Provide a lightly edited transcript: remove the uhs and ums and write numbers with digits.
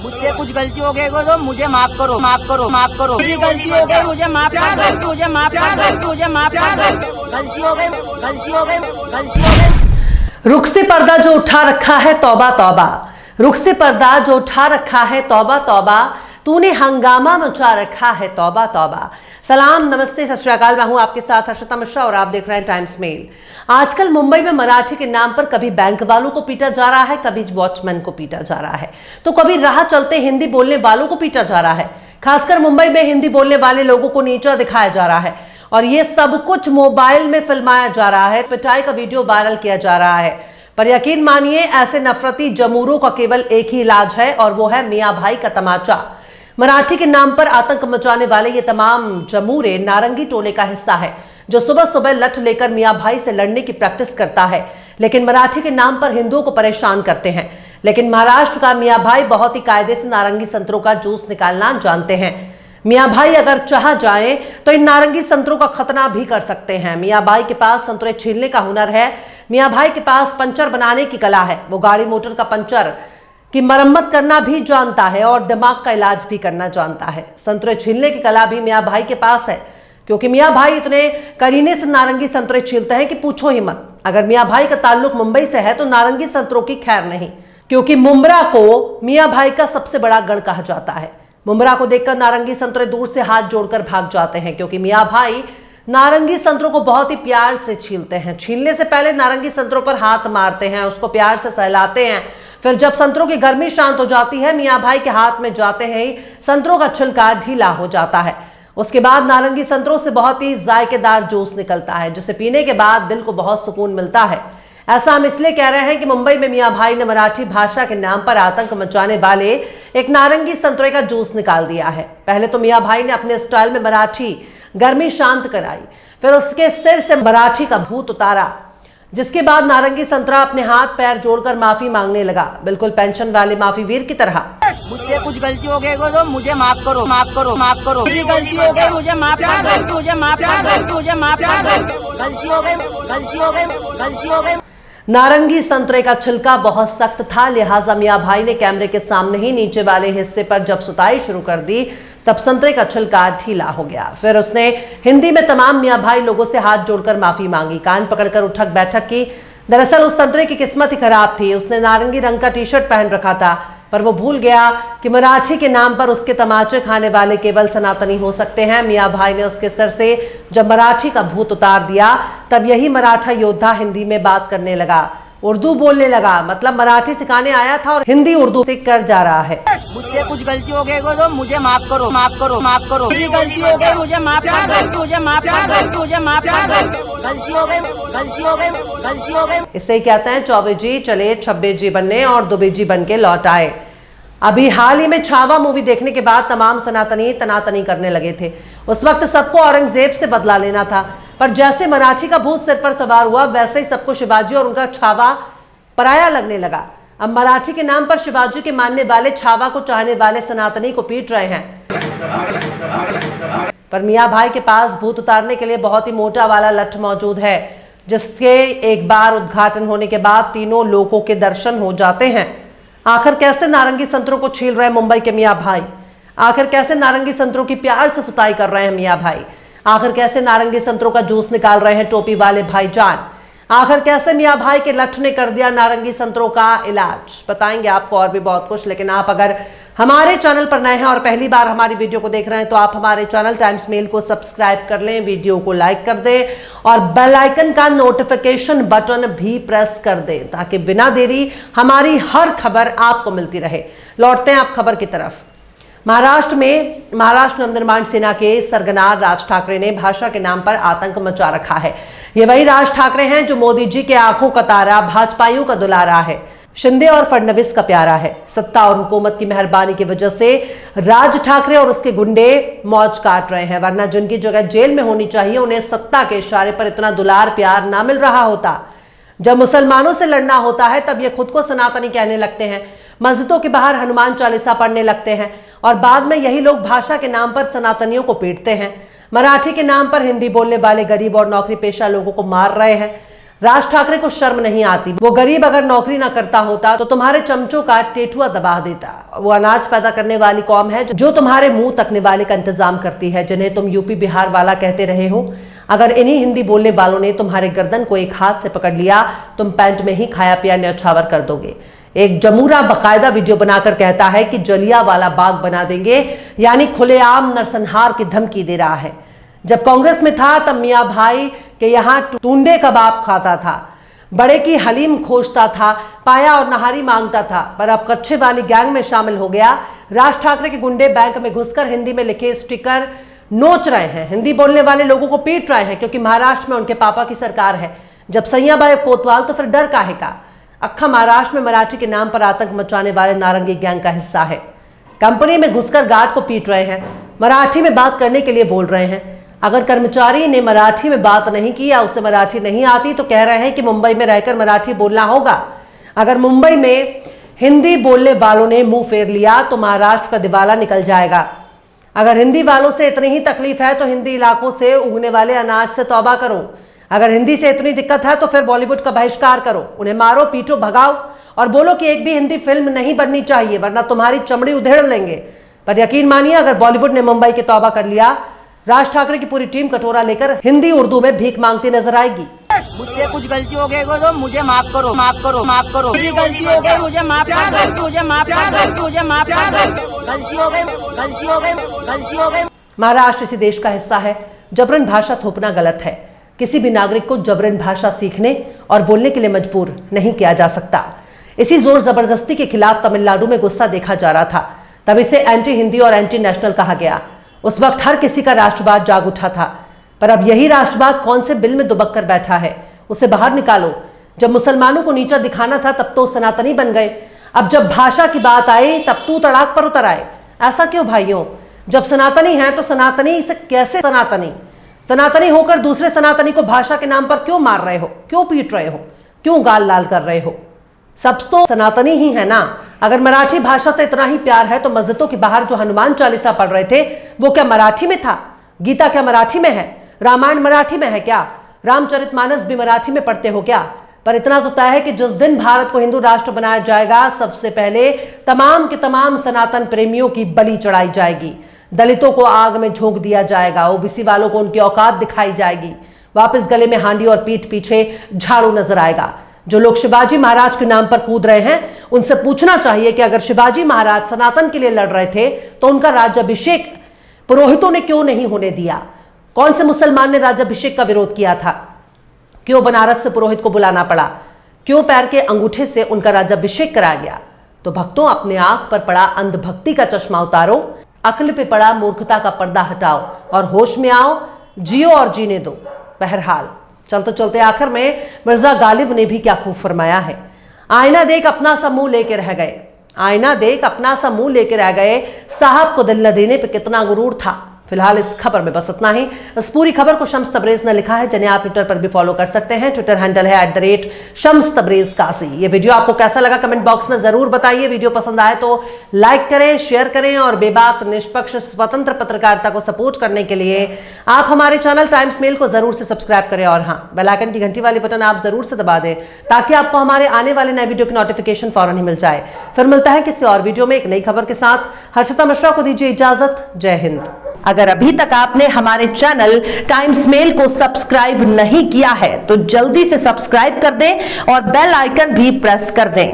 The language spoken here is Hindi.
मुझसे कुछ गलती हो गई तो मुझे माफ करो, माफ करो, माफ करो। मेरी गलती हो गई, मुझे माफ कर दो, मुझे माफ कर दो, मुझे माफ कर दो। गलती हो गई, गलती हो गई, गलती हो गई। रुख से पर्दा जो उठा रखा है तौबा तौबा, रुख से पर्दा जो उठा रखा है तौबा तौबा, तूने हंगामा मचा रखा है तौबा तौबा। सलाम, नमस्ते, सत श्री अकाल। मैं हूं आपके साथ हर्षिता मिश्रा और आप देख रहे हैं टाइम्स मेल। आजकल मुंबई में मराठी के नाम पर कभी बैंक वालों को पीटा जा रहा है, कभी वॉचमैन को पीटा जा रहा है, तो कभी राह चलते हिंदी बोलने वालों को पीटा जा रहा है। खासकर मुंबई में हिंदी बोलने वाले लोगों को नीचा दिखाया जा रहा है और ये सब कुछ मोबाइल में फिल्माया जा रहा है। पिटाई का वीडियो वायरल किया जा रहा है। पर यकीन मानिए, ऐसे नफरती जमूरों का केवल एक ही इलाज है और वो है मियां भाई का तमाचा। मराठी के नाम पर आतंक मचाने वाले ये तमाम जमूरे नारंगी टोले का हिस्सा है, जो सुबह सुबह लठ लेकर मियां भाई से लड़ने की प्रैक्टिस करता है, लेकिन मराठी के नाम पर हिंदुओं को परेशान करते हैं। लेकिन महाराष्ट्र का मियां भाई बहुत ही कायदे से नारंगी संतरों का जूस निकालना जानते हैं। मियां भाई अगर चाह जाए तो इन नारंगी संतरों का खतना भी कर सकते हैं। मियां भाई के पास संतरे छीलने का हुनर है। मियां भाई के पास पंचर बनाने की कला है। वो गाड़ी मोटर का पंचर की मरम्मत करना भी जानता है और दिमाग का इलाज भी करना जानता है। संतरे छीलने की कला भी मियां भाई के पास है, क्योंकि मियां भाई इतने करीने से नारंगी संतरे छीलते हैं कि पूछो ही मत। अगर मियां भाई का ताल्लुक मुंबई से है तो नारंगी संतरों की खैर नहीं, क्योंकि मुंब्रा को मियां भाई का सबसे बड़ा गढ़ कहा जाता है। मुंब्रा को देखकर नारंगी संतरे दूर से हाथ जोड़कर भाग जाते हैं, क्योंकि मियां भाई नारंगी संतरों को बहुत ही प्यार से छीलते हैं। छीलने से पहले नारंगी संतरों पर हाथ मारते हैं, उसको प्यार से सहलाते हैं। फिर जब संतरों की गर्मी शांत हो जाती है, मियां भाई के हाथ में जाते हैं ही संतरों का छिलका ढीला हो जाता है। उसके बाद नारंगी संतरों से बहुत ही जायकेदार जूस निकलता है, जिसे पीने के बाद दिल को बहुत सुकून मिलता है। ऐसा हम इसलिए कह रहे हैं कि मुंबई में मियां भाई ने मराठी भाषा के नाम पर आतंक मचाने वाले एक नारंगी संतरे का जूस निकाल दिया है। पहले तो मियां भाई ने अपने स्टाइल में मराठी गर्मी शांत कराई, फिर उसके सिर से मराठी का भूत उतारा, जिसके बाद नारंगी संतरा अपने हाथ पैर जोड़कर माफी मांगने लगा, बिल्कुल पेंशन वाले माफी वीर की तरह। मुझसे कुछ गलती हो गई तो मुझे माफ करो, माफ करो, माफ करो। मेरी गलती हो गई, मुझे माफ कर दो, मुझे माफ कर दो, मुझे माफ कर दो। गलती हो गई, गलती हो गई, गलती हो गई। नारंगी संतरे का छिलका बहुत सख्त था, लिहाजा मियां भाई ने कैमरे के सामने ही नीचे वाले हिस्से पर जब सुताई शुरू कर दी, तब संतरे का छिलका ढीला हो गया। फिर उसने हिंदी में तमाम मियां भाई लोगों से हाथ जोड़कर माफी मांगी, कान पकड़कर उठक बैठक की। दरअसल उस संतरे की किस्मत ही खराब थी। उसने नारंगी रंग का टी शर्ट पहन रखा था, पर वो भूल गया कि मराठी के नाम पर उसके तमाचे खाने वाले केवल सनातनी हो सकते हैं। मियां भाई ने उसके सर से जब मराठी का भूत उतार दिया, तब यही मराठा योद्धा हिंदी में बात करने लगा, उर्दू बोलने लगा। मतलब मराठी सिखाने आया था और हिंदी उर्दू सीख कर जा रहा है। मुझसे कुछ गलती हो गई तो मुझे माफ करो, माफ करो, माफ करो। मेरी गलती हो गई, मुझे माफ कर दो, मुझे माफ कर दो, मुझे माफ कर दो। गलती हो गई, गलती हो गई, गलती हो गई। इसे ही कहते हैं चौबे जी चले 26 जी बनने और दुबे जी बन के लौट आए। अभी हाल ही में छावा मूवी देखने के बाद तमाम सनातनी तनातनी करने लगे थे। उस वक्त सबको औरंगजेब से बदला लेना था, पर जैसे मराठी का भूत सिर पर सवार हुआ, वैसे ही सबको शिवाजी और उनका छावा पराया लगने लगा। अब मराठी के नाम पर शिवाजी के मानने वाले छावा को चाहने वाले सनातनी को पीट रहे हैं। पर मियां भाई के पास भूत उतारने के लिए बहुत ही मोटा वाला लठ मौजूद है, जिसके एक बार उद्घाटन होने के बाद तीनों लोगों के दर्शन हो जाते हैं। आखिर कैसे नारंगी संतरों को छील रहे हैं मुंबई के मियां भाई? आखिर कैसे नारंगी संतरों की प्यार से सुताई कर रहे हैं मियां भाई? आखिर कैसे नारंगी संतरों का जूस निकाल रहे हैं टोपी वाले भाईजान? आखिर कैसे मियां भाई के लठ ने कर दिया नारंगी संतरों का इलाज? बताएंगे आपको और भी बहुत कुछ। लेकिन आप अगर हमारे चैनल पर नए हैं और पहली बार हमारी वीडियो को देख रहे हैं, तो आप हमारे चैनल टाइम्स मेल को सब्सक्राइब कर लें, वीडियो को लाइक कर दें और बेल आइकन का नोटिफिकेशन बटन भी प्रेस कर दें, ताकि बिना देरी हमारी हर खबर आपको मिलती रहे। लौटते हैं आप खबर की तरफ। महाराष्ट्र नवनिर्माण सेना के सरगना राज ठाकरे ने भाषा के नाम पर आतंक मचा रखा है। ये वही राज ठाकरे हैं जो मोदी जी के आंखों का तारा, भाजपाइयों का दुलारा है, शिंदे और फडणवीस का प्यारा है। सत्ता और हुकूमत की मेहरबानी की वजह से राज ठाकरे और उसके गुंडे मौज काट रहे हैं, वरना जिनकी जगह जेल में होनी चाहिए, उन्हें सत्ता के इशारे पर इतना दुलार प्यार ना मिल रहा होता। जब मुसलमानों से लड़ना होता है, तब ये खुद को सनातनी कहने लगते हैं, मस्जिदों के बाहर हनुमान चालीसा पढ़ने लगते हैं और बाद में यही लोग भाषा के नाम पर सनातनियों को पीटते हैं। मराठी के नाम पर हिंदी बोलने वाले गरीब और नौकरी पेशा लोगों को मार रहे हैं। राज ठाकरे को शर्म नहीं आती। वो गरीब अगर नौकरी ना करता होता तो तुम्हारे चमचों का टेटुआ दबा देता। वो अनाज पैदा करने वाली कौम है जो तुम्हारे मुंह तकने वाले का इंतजाम करती है, जिन्हें तुम यूपी बिहार वाला कहते रहे हो। अगर इन्हीं हिंदी बोलने वालों ने तुम्हारे गर्दन को एक हाथ से पकड़ लिया, तुम पैंट में ही खाया पिया न्यौछावर कर दोगे। एक जमूरा बकायदा वीडियो बनाकर कहता है कि जलियांवाला बाग बना देंगे, यानी खुलेआम नरसंहार की धमकी दे रहा है। जब कांग्रेस में था तब मियां भाई के यहाँ टूंडे कबाब खाता था, बड़े की हलीम खोजता था, पाया और नहारी मांगता था, पर अब कच्चे वाली गैंग में शामिल हो गया। राज ठाकरे के गुंडे बैंक में घुसकर हिंदी में लिखे स्टिकर नोच रहे हैं, हिंदी बोलने वाले लोगों को पीट रहे हैं, क्योंकि महाराष्ट्र में उनके पापा की सरकार है। जब सैयाबाई कोतवाल तो फिर डर काहे का। अक्खा महाराष्ट्र में मराठी के नाम पर आतंक मचाने वाले नारंगी गैंग का हिस्सा है। कंपनी में घुसकर गार्ड को पीट रहे हैं, मराठी में बात करने के लिए बोल रहे हैं। अगर कर्मचारी ने मराठी में बात नहीं की या उसे मराठी नहीं आती तो कह रहे हैं कि मुंबई में रहकर मराठी बोलना होगा। अगर मुंबई में हिंदी बोलने वालों ने मुंह फेर लिया तो महाराष्ट्र का दिवाला निकल जाएगा। अगर हिंदी वालों से इतनी ही तकलीफ है तो हिंदी इलाकों से उगने वाले अनाज से तौबा करो। अगर हिंदी से इतनी दिक्कत है तो फिर बॉलीवुड का बहिष्कार करो, उन्हें मारो, पीटो, भगाओ और बोलो कि एक भी हिंदी फिल्म नहीं बननी चाहिए, वरना तुम्हारी चमड़ी उधेड़ लेंगे। पर यकीन मानिए, अगर बॉलीवुड ने मुंबई की तौबा कर लिया, राज ठाकरे की पूरी टीम कटोरा लेकर हिंदी उर्दू में भीख मांगती नजर आएगी। मुझसे कुछ गलती हो गई तो मुझे माफ करो, माफ करो, माफ करो। मेरी गलती हो गई, मुझे माफ कर दो, मुझे माफ कर दो, मुझे माफ कर दो। गलती हो गई, गलती हो गई, गलती हो गई। महाराष्ट्र इसी देश का हिस्सा है। जबरन भाषा थोपना गलत है। किसी भी नागरिक को जबरन भाषा सीखने और बोलने के लिए मजबूर नहीं किया जा सकता। इसी जोर जबरदस्ती के खिलाफ तमिलनाडु में गुस्सा देखा जा रहा था, तब इसे एंटी हिंदी और एंटी नेशनल कहा गया। उस वक्त हर किसी का राष्ट्रवाद जाग उठा था, पर अब यही राष्ट्रवाद कौन से बिल में दुबक कर बैठा है, उसे बाहर निकालो। जब मुसलमानों को नीचा दिखाना था तब तो सनातनी बन गए, अब जब भाषा की बात आई तब तू तड़ाक पर उतर आए। ऐसा क्यों भाइयों? जब सनातनी है तो सनातनी से कैसे सनातनी होकर दूसरे सनातनी को भाषा के नाम पर क्यों मार रहे हो, क्यों पीट रहे हो, क्यों गाल लाल कर रहे हो? सब तो सनातनी ही है ना। अगर मराठी भाषा से इतना ही प्यार है तो मस्जिदों के बाहर जो हनुमान चालीसा पढ़ रहे थे वो क्या मराठी में था? गीता क्या मराठी में है? रामायण मराठी में है क्या? रामचरितमानस भी मराठी में पढ़ते हो क्या? पर इतना तो तय है कि जिस दिन भारत को हिंदू राष्ट्र बनाया जाएगा, सबसे पहले तमाम के तमाम सनातन प्रेमियों की बलि चढ़ाई जाएगी। दलितों को आग में झोंक दिया जाएगा, ओबीसी वालों को उनकी औकात दिखाई जाएगी, वापस गले में हांडी और पीठ पीछे झाड़ू नजर आएगा। जो लोग शिवाजी महाराज के नाम पर कूद रहे हैं उनसे पूछना चाहिए कि अगर शिवाजी महाराज सनातन के लिए लड़ रहे थे तो उनका राज्याभिषेक पुरोहितों ने क्यों नहीं होने दिया? कौन से मुसलमान ने राज्याभिषेक का विरोध किया था? क्यों बनारस से पुरोहित को बुलाना पड़ा? क्यों पैर के अंगूठे से उनका राज्याभिषेक कराया गया? तो भक्तों, अपने आंख पर पड़ा अंधभक्ति का चश्मा उतारो, अक्ल पे पड़ा मूर्खता का पर्दा हटाओ और होश में आओ, जियो और जीने दो। बहरहाल चलते चलते आखिर में मिर्जा गालिब ने भी क्या खूब फरमाया है। आईना देख अपना सा मुंह लेके रह गए, आईना देख अपना सा मुंह लेके रह गए, साहब को दिल न देने पे कितना गुरूर था। फिलहाल इस खबर में बस इतना ही। इस पूरी खबर को शम्स तबरेज ने लिखा है, जिन्हें आप ट्विटर पर भी फॉलो कर सकते हैं। ट्विटर हैंडल है @शम्स तबरेज कासी। ये वीडियो आपको कैसा लगा कमेंट बॉक्स में जरूर बताइए। वीडियो पसंद आए तो लाइक करें, शेयर करें और बेबाक निष्पक्ष स्वतंत्र पत्रकारिता को सपोर्ट करने के लिए आप हमारे चैनल टाइम्स मेल को जरूर से सब्सक्राइब करें और हाँ, बेल आइकन की घंटी वाली बटन आप जरूर से दबा दें ताकि आपको हमारे आने वाले नए वीडियो की नोटिफिकेशन फौरन ही मिल जाए। फिर मिलता है किसी और वीडियो में एक नई खबर के साथ। हर्षिता मिश्रा को दीजिए इजाजत। जय हिंद। अगर अभी तक आपने हमारे चैनल टाइम्स मेल को सब्सक्राइब नहीं किया है तो जल्दी से सब्सक्राइब कर दें और बेल आइकन भी प्रेस कर दें।